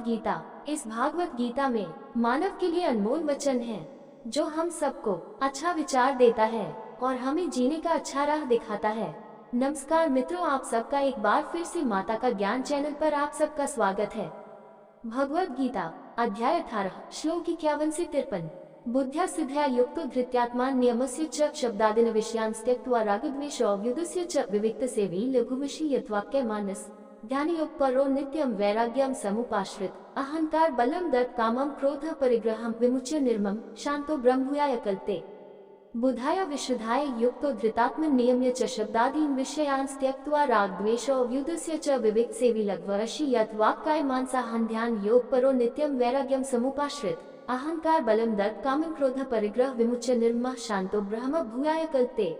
गीता। इस भागवत गीता में मानव के लिए अनमोल वचन है जो हम सबको अच्छा विचार देता है और हमें जीने का अच्छा राह दिखाता है। नमस्कार मित्रों, आप सबका एक बार फिर से माता का ज्ञान चैनल पर आप सबका स्वागत है। भगवत गीता अध्याय 18 श्लोक 51 से 53। बुद्ध्या सिद्ध्या युक्तो धृत्यात्मा नियमस्य च शब्दादिन विषयांस्त्यक्त्वा रागद्वेषो व्युदस्य च विविक्त सेवी लघुविषयत्वाक्य मानस ध्यानयोग परो नित्यम वैराग्यम समुपाश्रित अहंकार बलम दर्प कामम क्रोध परिग्रहम विमुच्य निर्मम शांतो ब्रह्मभूयाय कल्पते बुधाय विशुद्धाय युक्तो धृतात्म नियम्य च शब्दादीन विषयांस्त्यक्त्वा राग द्वेषो व्युदस्य च विविक्त सेवी लघ्ववशीयत्वाक्काय मानसाहं ध्यान योग परो नित्यम वैराग्यम समुपाश्रित अहंकार बलम दर्प कामम क्रोध परिग्रह विमुच्य निर्मम शांतो ब्रह्म भूयाय कल्पते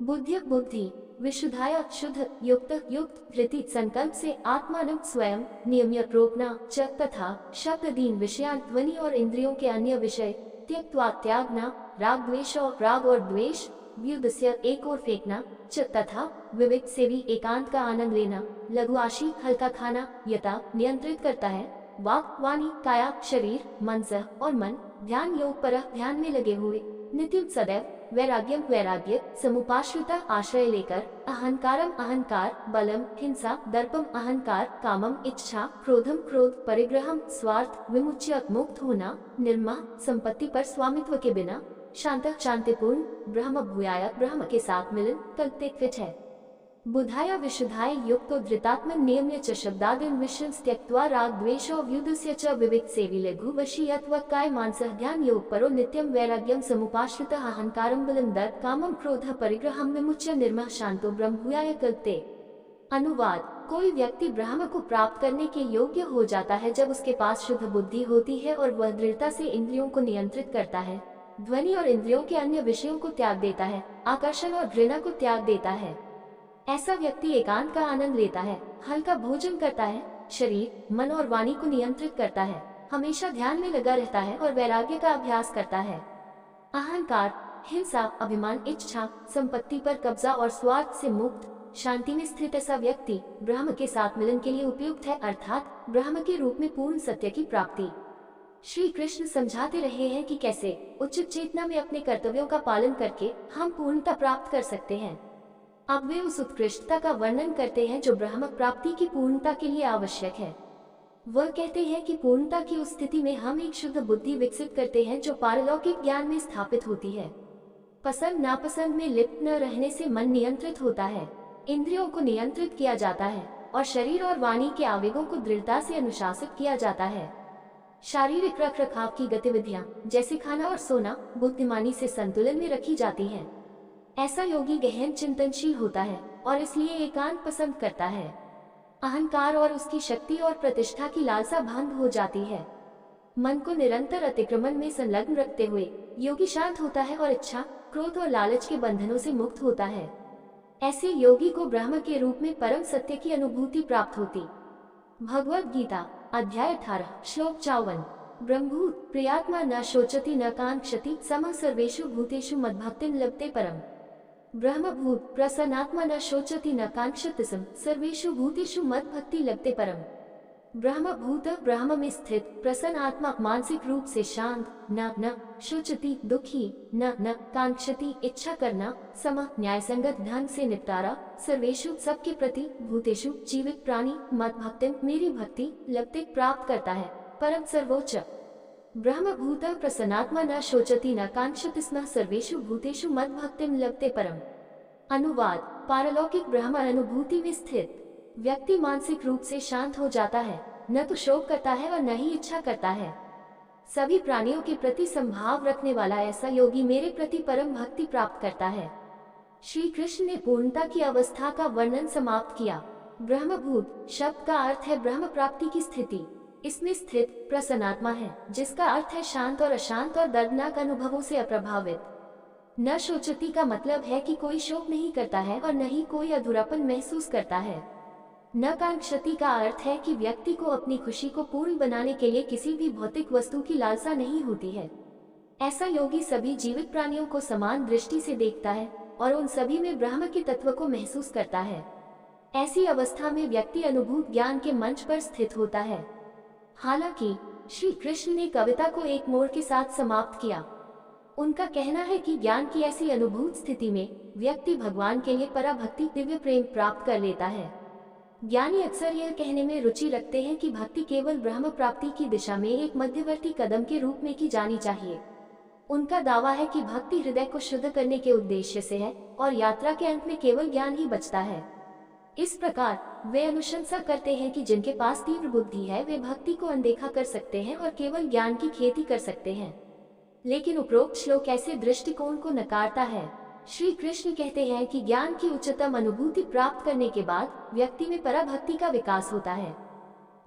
बुद्ध्य बुद्धि विशुद्धाय शुद्ध युक्त युक्त धृति संकल्प से आत्मानं स्वयं नियम्य रोकना च तथा शब्ददीन विषयान ध्वनि और इंद्रियों के अन्य विषय त्यक्त्वा त्यागना राग द्वेष और राग और द्वेष व्युदस्य एक और फेंकना च तथा विवेक से भी एकांत का आनंद लेना लघुआशी हल्का खाना यथा नियंत्रित करता है वाक वाणी काया शरीर मनस और मन ध्यान योग पर ध्यान में लगे हुए नित्य सदैव वैराग्यम वैराग्य समुपाश्रिता आश्रय लेकर अहंकारम अहंकार बलम हिंसा दर्पम अहंकार कामम इच्छा क्रोधम क्रोध परिग्रहम स्वार्थ विमुच्य मुक्त होना निर्मा संपत्ति पर स्वामित्व के बिना शांत शांतिपूर्ण ब्रह्म भूयाय ब्रह्म के साथ मिलन कल्पते फिट है। बुधाय विशुद्धाय युक्तो धृतात्म नियम्य च शब्दादिन विषयं त्यक्त्वा राग द्वेषो व्युदस्य च विविक्त सेवी लघुवशीयत्वाक्काय मानसः ध्यान योग परो नित्यम वैराग्यम समुपाश्रितः अहंकारं बलं दर्प कामं क्रोध परिग्रहं विमुच्य निर्मः शांतो ब्रह्म भूयाय कल्पते। अनुवाद: कोई व्यक्ति ब्रह्म को प्राप्त करने के योग्य हो जाता है जब उसके पास शुद्ध बुद्धि होती है और वह दृढ़ता से इंद्रियों को नियंत्रित करता है, ध्वनि और इंद्रियों के अन्य विषयों को त्याग देता है, आकर्षण और घृणा को त्याग देता है। ऐसा व्यक्ति एकांत का आनंद लेता है, हल्का भोजन करता है, शरीर मन और वाणी को नियंत्रित करता है, हमेशा ध्यान में लगा रहता है और वैराग्य का अभ्यास करता है। अहंकार, हिंसा, अभिमान, इच्छा, संपत्ति पर कब्जा और स्वार्थ से मुक्त शांति में स्थित ऐसा व्यक्ति ब्रह्म के साथ मिलन के लिए उपयुक्त है, अर्थात ब्रह्म के रूप में पूर्ण सत्य की प्राप्ति। श्री कृष्ण समझाते रहे हैं कि कैसे उचित चेतना में अपने कर्तव्यों का पालन करके हम पूर्णता प्राप्त कर सकते हैं। अब वे उस उत्कृष्टता का वर्णन करते हैं जो ब्रह्म प्राप्ति की पूर्णता के लिए आवश्यक है। वह कहते हैं कि पूर्णता की उस स्थिति में हम एक शुद्ध बुद्धि विकसित करते हैं जो पारलौकिक ज्ञान में स्थापित होती है। पसंद नापसंद में लिप्त न रहने से मन नियंत्रित होता है, इंद्रियों को नियंत्रित किया जाता है और शरीर और वाणी के आवेगों को दृढ़ता से अनुशासित किया जाता है। शारीरिक रखरखाव की गतिविधियां जैसे खाना और सोना बुद्धिमानी से संतुलन में रखी जाती हैं। ऐसा योगी गहन चिंतनशील होता है और इसलिए एकांत पसंद करता है। अहंकार और उसकी शक्ति और प्रतिष्ठा की लालसा भंग हो जाती है। मन को निरंतर अतिक्रमण में संलग्न रखते हुए योगी शांत होता है और इच्छा, क्रोध और लालच के बंधनों से मुक्त होता है। ऐसे योगी को ब्रह्म के रूप में परम सत्य की अनुभूति प्राप्त होती। भगवत गीता अध्याय 18 श्लोक 54। ब्रह्मभूत प्रियात्मा न शोचति न कांक्षति समः सर्वेषु भूतेषु मद्भक्तिं लभते परम। ब्रह्मभूत प्रसन्नात्मा न शोचति न कांक्षति सर्वेषु भूतेषु मद्भक्ति लभते परम। ब्रह्मभूत ब्रह्म में स्थित प्रसन्न आत्मा मानसिक रूप से शांत, न शोचति दुखी, न कांक्षति इच्छा करना, सम न्यायसंगत ढंग से निपटारा, सर्वेषु सबके प्रति, भूतेषु जीवित प्राणी, मद्भक्तिं मेरी भक्ति, लभते प्राप्त करता है, परम सर्वोच्च। ब्रह्मभूत प्रसन्नात्मा न शोचति न कांक्षति स्म सर्वेषु भूतेषु मद्भक्तिं लभते परम। अनुवाद: पारलौकिक ब्रह्म अनुभूति में स्थित व्यक्ति मानसिक रूप से शांत हो जाता है, न तो शोक करता है और न ही इच्छा करता है। सभी प्राणियों के प्रति संभाव रखने वाला ऐसा योगी मेरे प्रति परम भक्ति प्राप्त करता है। श्री कृष्ण ने पूर्णता की अवस्था का वर्णन समाप्त किया। ब्रह्मभूत शब्द का अर्थ है ब्रह्म प्राप्ति की स्थिति। इसमें स्थित प्रसन्नात्मा है जिसका अर्थ है शांत और अशांत और दर्दनाक अनुभवों से अप्रभावित। न शोचति का मतलब है कि कोई शोक नहीं करता है और न ही कोई अधूरापन महसूस करता है। न कांक्षति का अर्थ है कि व्यक्ति को अपनी खुशी को पूर्ण बनाने के लिए किसी भी भौतिक वस्तु की लालसा नहीं होती है। ऐसा योगी सभी जीवित प्राणियों को समान दृष्टि से देखता है और उन सभी में ब्रह्म के तत्व को महसूस करता है। ऐसी अवस्था में व्यक्ति अनुभूत ज्ञान के मंच पर स्थित होता है। हालांकि श्री कृष्ण ने कविता को एक मोड़ के साथ समाप्त किया। उनका कहना है कि ज्ञान की ऐसी अनुभूत स्थिति में व्यक्ति भगवान के लिए पराभक्ति दिव्य प्रेम प्राप्त कर लेता है। ज्ञानी अक्सर यह कहने में रुचि रखते हैं कि भक्ति केवल ब्रह्म प्राप्ति की दिशा में एक मध्यवर्ती कदम के रूप में की जानी चाहिए। उनका दावा है कि भक्ति हृदय को शुद्ध करने के उद्देश्य से है और यात्रा के अंत में केवल ज्ञान ही बचता है। इस प्रकार वे अनुशंसा करते हैं कि जिनके पास तीव्र बुद्धि है वे भक्ति को अनदेखा कर सकते हैं और केवल ज्ञान की खेती कर सकते हैं। लेकिन उपरोक्त श्लोक ऐसे दृष्टिकोण को नकारता है। श्री कृष्ण कहते हैं कि ज्ञान की उच्चतम अनुभूति प्राप्त करने के बाद व्यक्ति में पराभक्ति का विकास होता है।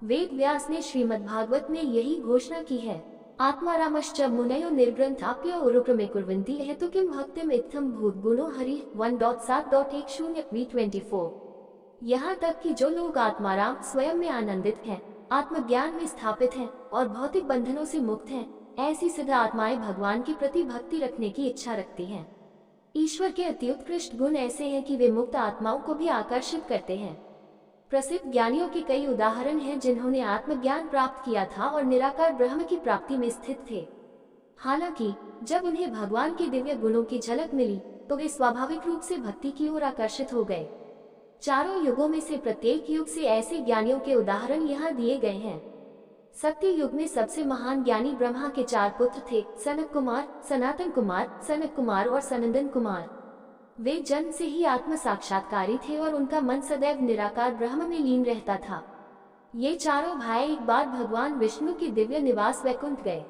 वेद व्यास ने श्रीमद्भागवत में यही घोषणा की है। आत्मारामश्च मुनयो निर्ग्रंथाप्य उरुक्रमे कुर्वन्ति हेतु किम भक्तिम इत्थम भूतगुणो हरि 1.7.10 V24। यहाँ तक कि जो लोग आत्माराम स्वयं में आनंदित हैं, आत्मज्ञान में स्थापित हैं और भौतिक बंधनों से मुक्त हैं, ऐसी सिद्ध आत्माएं भगवान के प्रति भक्ति रखने की इच्छा रखती हैं। ईश्वर के अति उत्कृष्ट गुण ऐसे हैं कि वे मुक्त आत्माओं को भी आकर्षित करते हैं। प्रसिद्ध ज्ञानियों के कई उदाहरण हैं जिन्होंने आत्मज्ञान प्राप्त किया था और निराकार ब्रह्म की प्राप्ति में स्थित थे। हालांकि जब उन्हें भगवान के दिव्य गुणों की झलक मिली तो वे स्वाभाविक रूप से भक्ति की ओर आकर्षित हो गए। चारों युगों में से प्रत्येक युग से ऐसे ज्ञानियों के उदाहरण यहाँ दिए गए हैं। सत्य युग में सबसे महान ज्ञानी ब्रह्मा के 4 पुत्र थे, सनक कुमार, सनातन कुमार, सनक कुमार और सनंदन कुमार। वे जन्म से ही आत्म साक्षात्कारी थे और उनका मन सदैव निराकार ब्रह्म में लीन रहता था। ये चारों भाई एक बार भगवान विष्णु के दिव्य निवास वैकुंठ गए।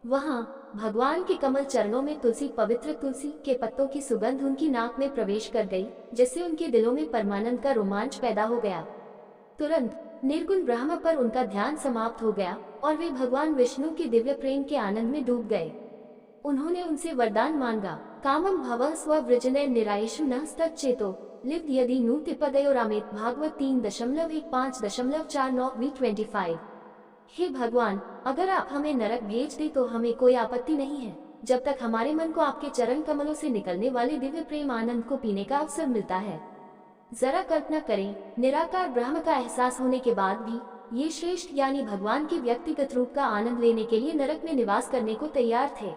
वहाँ भगवान के कमल चरणों में पवित्र तुलसी के पत्तों की सुगंध उनकी नाक में प्रवेश कर गई, जिससे उनके दिलों में परमानंद का रोमांच पैदा हो गया। तुरंत निर्गुण ब्रह्म पर उनका ध्यान समाप्त हो गया और वे भगवान विष्णु के दिव्य प्रेम के आनंद में डूब गए। उन्होंने उनसे वरदान मांगा, कामम भव स्ववृजने निरायेषु न तच्चेतो लिप्त यदि नूति पदयो रामेत। भागवत 3.1.5.49 V25। हे भगवान, अगर आप हमें नरक भेज दे तो हमें कोई आपत्ति नहीं है, जब तक हमारे मन को आपके चरण कमलों से निकलने वाले दिव्य प्रेम आनंद को पीने का अवसर मिलता है। जरा कल्पना करें, निराकार ब्रह्म का एहसास होने के बाद भी ये श्रेष्ठ ज्ञानी भगवान के व्यक्तिगत रूप का आनंद लेने के लिए नरक में निवास करने को तैयार थे।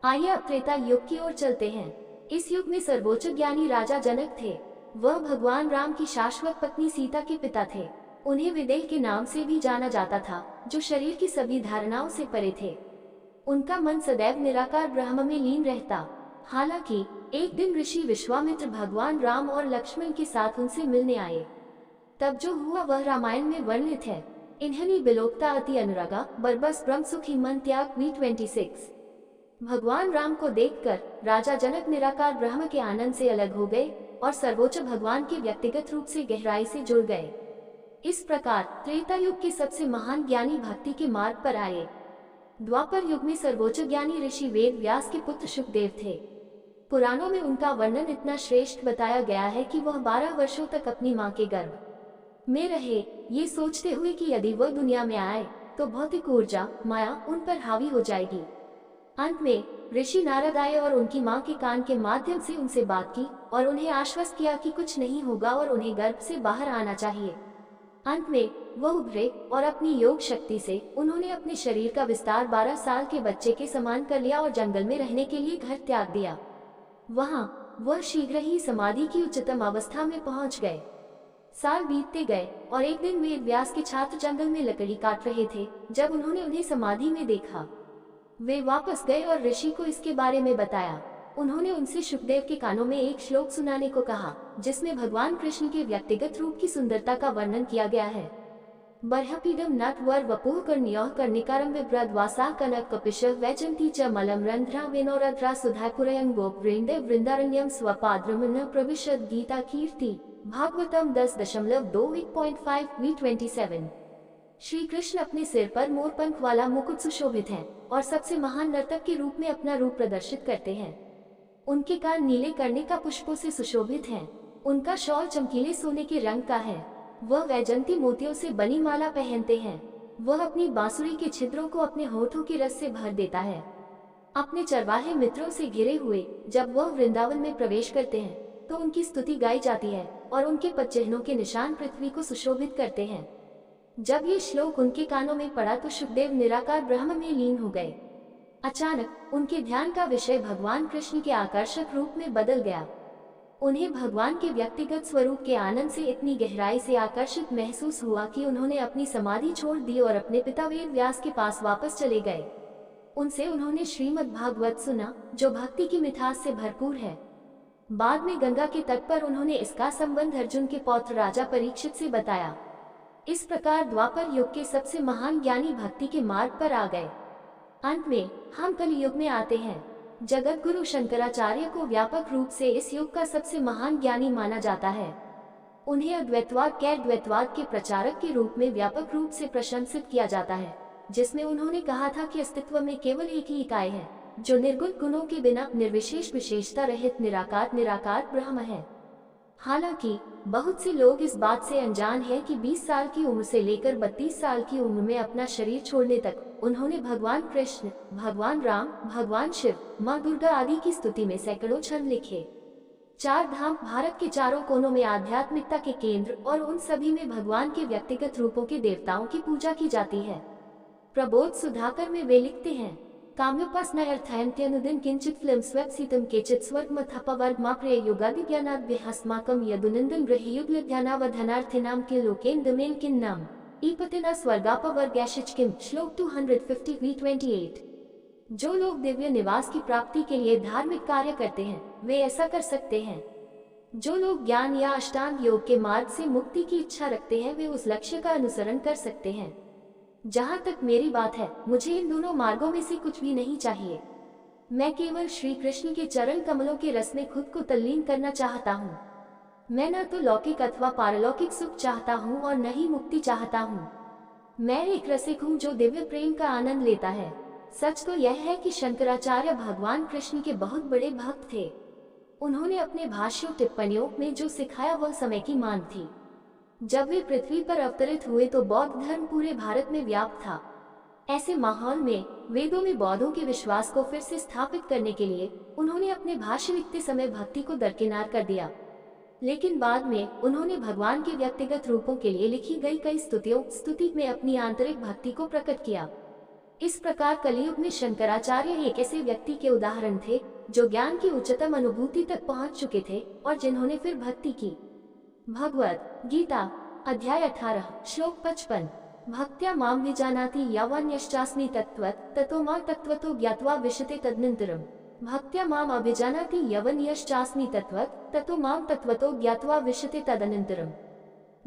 आइए अब त्रेता युग की ओर चलते हैं। इस युग में सर्वोच्च ज्ञानी राजा जनक थे। वह भगवान राम की शाश्वत पत्नी सीता के पिता थे। उन्हें विदेह के नाम से भी जाना जाता था, जो शरीर की सभी धारणाओं से परे थे। उनका मन सदैव निराकार ब्रह्म में लीन रहता। हालांकि एक दिन ऋषि विश्वामित्र भगवान राम और लक्ष्मण के साथ उनसे मिलने आए। तब जो हुआ वह रामायण में वर्णित है। इन्हनी बिलोकता अति अनुरागा बरबस ब्रह्म सुखी मन त्याग V26। भगवान राम को देखकर राजा जनक निराकार ब्रह्म के आनंद से अलग हो गए और सर्वोच्च भगवान के व्यक्तिगत रूप से गहराई से जुड़ गए। इस प्रकार त्रेता युग के सबसे महान ज्ञानी भक्ति के मार्ग पर आए। द्वापर युग में सर्वोच्च ज्ञानी ऋषि वेद व्यास के पुत्र शुकदेव थे। पुराणों में उनका वर्णन इतना श्रेष्ठ बताया गया है कि वह 12 वर्षों तक अपनी मां के गर्भ में रहे, ये सोचते हुए कि यदि वह दुनिया में आए तो भौतिक ऊर्जा माया उन पर हावी हो जाएगी। अंत में ऋषि नारद आए और उनकी मां के कान के माध्यम से उनसे बात की और उन्हें आश्वस्त किया कि कुछ नहीं होगा और उन्हें गर्भ से बाहर आना चाहिए। अंत में वह उभरे और अपनी योग शक्ति से उन्होंने अपने शरीर का विस्तार 12 साल के बच्चे के समान कर लिया और जंगल में रहने के लिए घर त्याग दिया। वहां वह शीघ्र ही समाधि की उच्चतम अवस्था में पहुंच गए। साल बीतते गए और एक दिन वेद व्यास के छात्र जंगल में लकड़ी काट रहे थे। जब उन्होंने उन्हें समाधि में देखा, वे वापस गए और ऋषि को इसके बारे में बताया। उन्होंने उनसे शुकदेव के कानों में एक श्लोक सुनाने को कहा, जिसमें भगवान कृष्ण के व्यक्तिगत रूप की सुंदरता का वर्णन किया गया है। बर्हपीडम नट वर वपुः कर्ण्यः कर्णिकारं विभ्रद्वासा कनक कपिश वैजंती च मलम रंध्रा वेनोरध्रा सुधापुरयं गोप वृंदे वृंदारण्यम स्वपाद्रमन प्रविशद गीता कीर्ति। भागवतम 10.2.5 V27। श्री कृष्ण अपने सिर पर मोरपंख वाला मुकुट सुशोभित हैं और सबसे महान नर्तक के रूप में अपना रूप प्रदर्शित करते हैं। उनके कान नीले कर्णिका पुष्पों से सुशोभित हैं। उनका शॉल चमकीले सोने के रंग का है। वह वैजंती मोतियों से बनी माला पहनते हैं। वह अपनी बांसुरी के छिद्रों को अपने होठों के रस से भर देता है। अपने चरवाहे मित्रों से घिरे हुए जब वह वृंदावन में प्रवेश करते हैं तो उनकी स्तुति गाई जाती है और उनके पदचिह्नों के निशान पृथ्वी को सुशोभित करते हैं। जब ये श्लोक उनके कानों में पड़ा तो शुकदेव निराकार ब्रह्म में लीन हो गए। अचानक उनके ध्यान का विषय भगवान कृष्ण के आकर्षक रूप में बदल गया। उन्हें भगवान के व्यक्तिगत स्वरूप के आनंद से इतनी गहराई से आकर्षित महसूस हुआ कि उन्होंने अपनी समाधि छोड़ दी और अपने पिता वेद व्यास के पास वापस चले गए। उनसे उन्होंने श्रीमद् भागवत सुना, जो भक्ति की मिठास से भरपूर है। बाद में गंगा के तट पर उन्होंने इसका संबंध अर्जुन के पौत्र राजा परीक्षित से बताया। इस प्रकार द्वापर युग के सबसे महान ज्ञानी भक्ति के मार्ग पर आ गए। अंत में हम कलि युग में आते हैं। जगत गुरु शंकराचार्य को व्यापक रूप से इस युग का सबसे महान ज्ञानी माना जाता है। उन्हें अद्वैतवाद के द्वैतवाद के प्रचारक के रूप में व्यापक रूप से प्रशंसित किया जाता है, जिसमें उन्होंने कहा था कि अस्तित्व में केवल एक ही इकाई है, जो निर्गुण गुणों के बिना निर्विशेष विशेषता रहित निराकार ब्रह्म है। हालांकि बहुत से लोग इस बात से अनजान हैं कि 20 साल की उम्र से लेकर 32 साल की उम्र में अपना शरीर छोड़ने तक उन्होंने भगवान कृष्ण, भगवान राम, भगवान शिव, माँ दुर्गा आदि की स्तुति में सैकड़ों छंद लिखे। चार धाम भारत के चारों कोनों में आध्यात्मिकता के केंद्र और उन सभी में भगवान के व्यक्तिगत रूपों के देवताओं की पूजा की जाती है। प्रबोध सुधाकर में वे लिखते हैं, काम्योपासनार्थायन्त्यनुदिन किंचित फिल्म स्वेप्सितम केचित स्वर्गमथपवर्गमाप्रिय युगादिज्ञानाद्यहस्माकं यदुनन्दन गृहयुगलध्यानावधनार्थिनां किं लोकेन्दमेन किन्नाम ईपतिना स्वर्गापवर्गैशिच किम। श्लोक 250 V28। जो लोग दिव्य निवास की प्राप्ति के लिए धार्मिक कार्य करते हैं, वे ऐसा कर सकते हैं। जो लोग ज्ञान या अष्टांग योग के मार्ग से मुक्ति की इच्छा रखते हैं, वे उस लक्ष्य का अनुसरण कर सकते हैं। जहाँ तक मेरी बात है, मुझे इन दोनों मार्गों में से कुछ भी नहीं चाहिए। मैं केवल श्री कृष्ण के चरण कमलों के रस में खुद को तल्लीन करना चाहता हूँ। मैं न तो लौकिक अथवा पारलौकिक सुख चाहता हूँ और न ही मुक्ति चाहता हूँ। मैं एक रसिक हूँ जो दिव्य प्रेम का आनंद लेता है। सच तो यह है कि शंकराचार्य भगवान कृष्ण के बहुत बड़े भक्त थे। उन्होंने अपने भाष्यों टिप्पणियों में जो सिखाया वह समय की मांग थी। जब वे पृथ्वी पर अवतरित हुए तो बौद्ध धर्म पूरे भारत में व्याप्त था। ऐसे माहौल में वेदों में बौद्धों के विश्वास को फिर से स्थापित करने के लिए उन्होंने अपने भाष्य लिखते समय भक्ति को दरकिनार कर दिया। लेकिन बाद में उन्होंने भगवान के व्यक्तिगत रूपों के लिए लिखी गई कई स्तुति में अपनी आंतरिक भक्ति को प्रकट किया। इस प्रकार कलियुग में शंकराचार्य एक ऐसे व्यक्ति के उदाहरण थे जो ज्ञान की उच्चतम अनुभूति तक पहुंच चुके थे और जिन्होंने फिर भक्ति की। भगवद गीता अध्याय 18 श्लोक 55। भक्त्या मां विजानाति यावन्यश्चास्मि तत्त्वत् ततो मां तत्त्वतो ज्ञात्वा विशते तदनन्तरम्। भक्त्या मां अभिजानाति यवन्यश्चास्मि तत्त्वत् ततो मां तत्त्वतो ज्ञात्वा विशते तदनन्तरम्।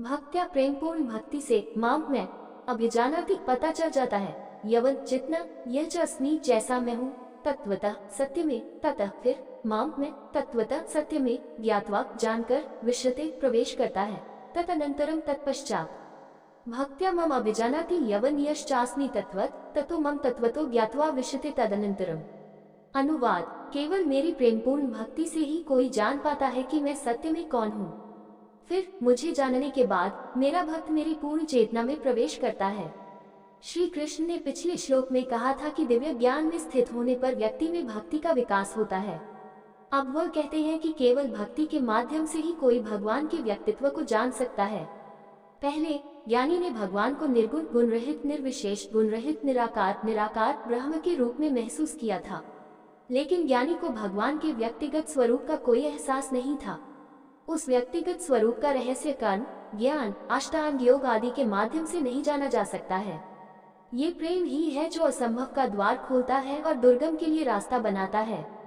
भक्त्या प्रेमपूर्ण भक्ति से मां मैं, अभिजानाति पता चल जाता है, यवन जितना, यह च अस्मि जैसा मैं हूँ, तत्वतः सत्य में, ततः फिर माम में तत्वतः सत्य में, ज्ञात्वा जानकर, विशते प्रवेश करता है, तदनन्तरम तत्पश्चात। भक्त्या मम अभिजानाति यवन्यश्चास्मि तत्वत् ततो मम तत्वतो ज्ञात्वा विशते तदनन्तरम। अनुवाद, केवल मेरी प्रेमपूर्ण भक्ति से ही कोई जान पाता है कि मैं सत्य में कौन हूँ। फिर मुझे जानने के बाद मेरा भक्त मेरी पूर्ण चेतना में प्रवेश करता है। श्री कृष्ण ने पिछले श्लोक में कहा था कि दिव्य ज्ञान में स्थित होने पर व्यक्ति में भक्ति का विकास होता है। अब वह कहते हैं कि केवल भक्ति के माध्यम से ही कोई भगवान के व्यक्तित्व को जान सकता है। पहले ज्ञानी ने भगवान को निर्गुण, गुण रहित, निर्विशेष, गुण रहित, निराकार ब्रह्म के रूप में महसूस किया था। लेकिन ज्ञानी को भगवान के व्यक्तिगत स्वरूप का कोई एहसास नहीं था। उस व्यक्तिगत स्वरूप का रहस्य कर्म, ज्ञान, अष्टांग योग आदि के माध्यम से नहीं जाना जा सकता है। ये प्रेम ही है जो असंभव का द्वार खोलता है और दुर्गम के लिए रास्ता बनाता है।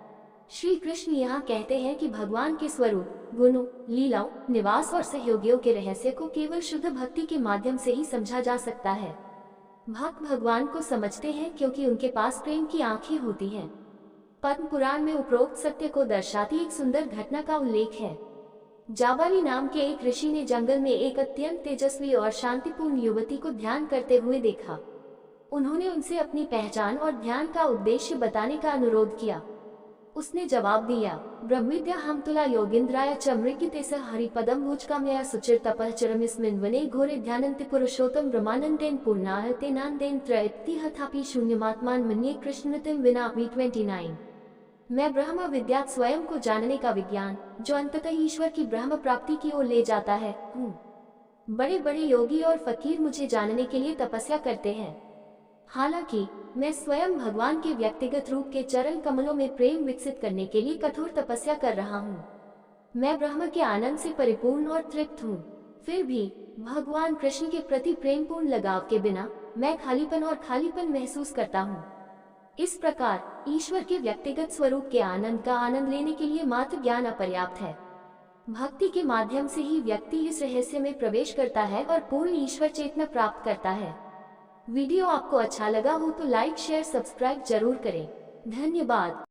श्री कृष्ण यहाँ कहते हैं कि भगवान के स्वरूप, गुणों, लीलाओं, निवास और सहयोगियों के रहस्य को केवल शुद्ध भक्ति के माध्यम से ही समझा जा सकता है। भक्त भगवान को समझते हैं क्योंकि उनके पास प्रेम की आंखें होती हैं। पद्म पुराण में उपरोक्त सत्य को दर्शाती एक सुंदर घटना का उल्लेख है। जाबाली नाम के एक ऋषि ने जंगल में एक अत्यंत तेजस्वी और शांतिपूर्ण युवती को ध्यान करते हुए देखा। उन्होंने उनसे अपनी पहचान और ध्यान का उद्देश्य बताने का अनुरोध किया। उसने जवाब दिया, ब्रह्मविद्या हमतुला योगिंद्राय च मृगितेस हरिपदम भुजकामया सुचिर तपश्चरमिस्मिन् वने घोरे ध्यानन्ति पुरुषोत्तम ब्रह्मानन्देन पूर्णातेनान्देन त्रयति हथापि शून्यमात्मान मन्ये कृष्णतिम विना। V29। मैं ब्रह्म विद्या स्वयं को जानने का विज्ञान, जो अंततः ईश्वर की ब्रह्म प्राप्ति की ओर ले जाता है, हूँ। बड़े बड़े योगी और फकीर मुझे जानने के लिए तपस्या करते हैं। हालांकि मैं स्वयं भगवान के व्यक्तिगत रूप के चरण कमलों में प्रेम विकसित करने के लिए कठोर तपस्या कर रहा हूँ। मैं ब्रह्म के आनंद से परिपूर्ण और तृप्त हूँ। फिर भी भगवान कृष्ण के प्रति प्रेमपूर्ण लगाव के बिना मैं खालीपन महसूस करता हूँ। इस प्रकार ईश्वर के व्यक्तिगत स्वरूप के आनंद का आनंद लेने के लिए मात्र ज्ञान अपर्याप्त है। भक्ति के माध्यम से ही व्यक्ति इस रहस्य में प्रवेश करता है और पूर्ण ईश्वर चेतना प्राप्त करता है। वीडियो आपको अच्छा लगा हो तो लाइक शेयर सब्सक्राइब जरूर करें। धन्यवाद।